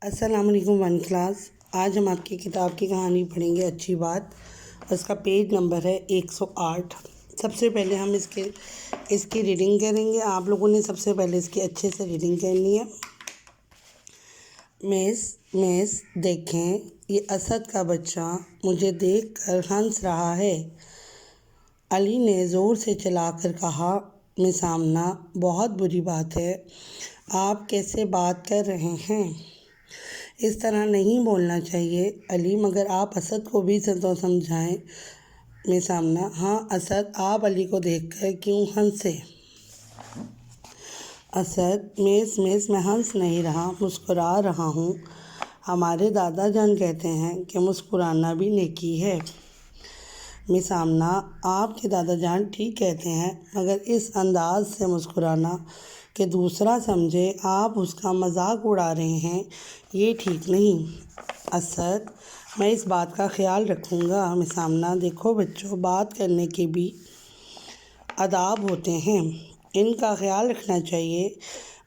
السلام علیکم one class. آج ہم آپ کی کتاب کی کہانی پڑھیں گے اچھی بات، اس کا پیج نمبر ہے 108۔ سب سے پہلے ہم اس کی ریڈنگ کریں گے۔ آپ لوگوں نے سب سے پہلے اس کی اچھے سے ریڈنگ کرنی ہے۔ مس دیکھیں، یہ اسد کا بچہ مجھے دیکھ کر ہنس رہا ہے۔ علی نے زور سے چلا کر کہا، مس آمنہ بہت بری بات ہے، آپ کیسے بات کر رہے ہیں؟ اس طرح نہیں بولنا چاہیے علی، مگر آپ اسد کو بھی تو سمجھائیں۔ مس آمنہ، ہاں اسد، آپ علی کو دیکھ کر کیوں ہنسے؟ اسد، مس میں ہنس نہیں رہا، مسکرا رہا ہوں۔ ہمارے دادا جان کہتے ہیں کہ مسکرانا بھی نیکی ہے۔ مس آمنہ، آپ کے دادا جان ٹھیک کہتے ہیں، مگر اس انداز سے مسکرانا کہ دوسرا سمجھے آپ اس کا مذاق اڑا رہے ہیں، یہ ٹھیک نہیں۔ اسد، میں اس بات کا خیال رکھوں گا۔ مس آمنہ، دیکھو بچوں، بات کرنے کے بھی آداب ہوتے ہیں، ان کا خیال رکھنا چاہیے۔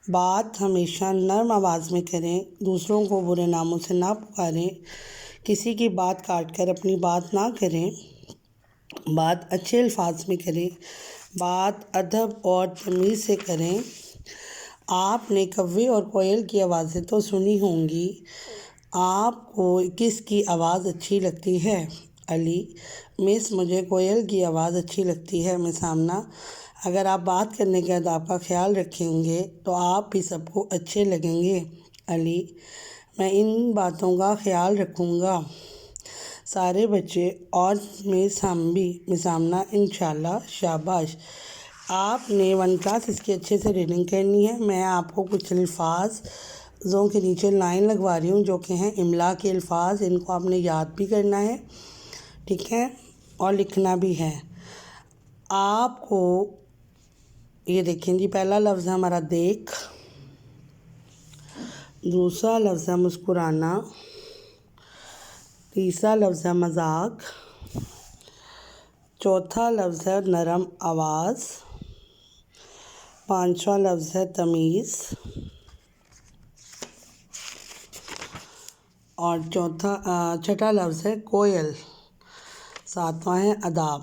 بات ہمیشہ نرم آواز میں کریں، دوسروں کو برے ناموں سے نہ پکاریں، کسی کی بات کاٹ کر اپنی بات نہ کریں، بات اچھے الفاظ میں کریں، بات ادب اور تمیز سے کریں۔ آپ نے کوے اور کوئل کی آوازیں تو سنی ہوں گی، آپ کو کس کی آواز اچھی لگتی ہے؟ علی، مس مجھے کوئل کی آواز اچھی لگتی ہے۔ مس آمنہ، اگر آپ بات کرنے کے آداب کا خیال رکھیں گے تو آپ بھی سب کو اچھے لگیں گے۔ علی، میں ان باتوں کا خیال رکھوں گا۔ سارے بچے اور ہم بھی۔ مس آمنہ، انشاءاللہ، شاباش۔ آپ نے ون کلاس اس کی اچھے سے ریڈنگ کرنی ہے۔ میں آپ کو کچھ الفاظوں کے نیچے لائن لگوا رہی ہوں جو کہ ہیں املا کے الفاظ، ان کو آپ نے یاد بھی کرنا ہے، ٹھیک ہے، اور لکھنا بھی ہے۔ آپ کو یہ دیکھیں جی، پہلا لفظ ہے ہمارا دیکھ، دوسرا لفظ ہے مسکرانا، تیسرا لفظ ہے مذاق، چوتھا لفظ ہے نرم آواز، پانچواں لفظ ہے تمیز، اور چھٹا لفظ ہے کوئل، ساتواں ہے آداب۔